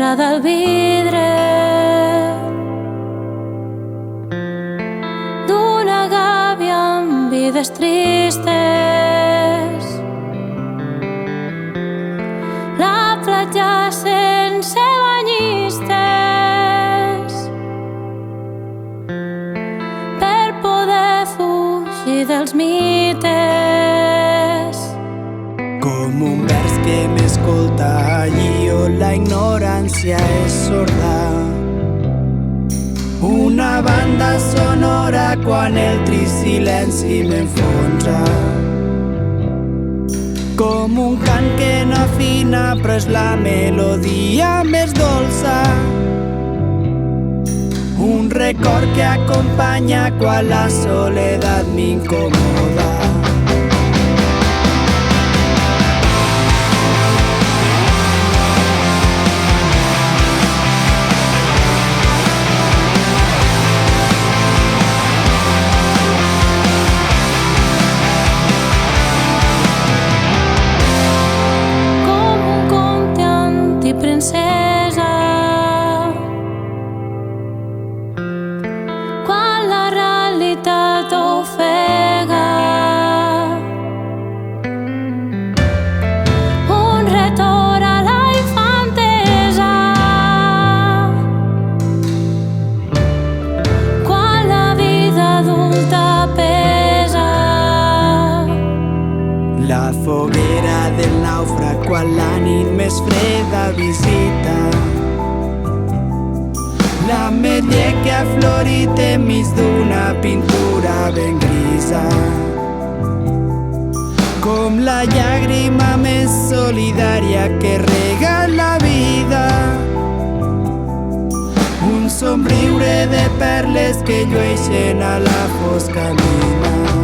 terra del vidre d'una gàbia amb vides tristes. La platja sense banyistes per poder fugir dels mites. Com un vers que m'escolta allí on la ignorància és sorda. Una banda sonora quan el trist silenci m'enfonsa. Com un cant que no afina però és la melodia més dolça. Un record que acompanya quan la soledat m'incomoda. Princesa, quan la realitat ofega, un retorn a la infantesa, quan la vida adulta pesa. La foguera del nàufrag quan la nit més freda visita. L'ametller que ha florit enmig d'una pintura ben grisa. Com la llàgrima més solidària que rega la vida. Un somriure de perles que llueixen a la fosca mina.